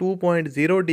2.0D،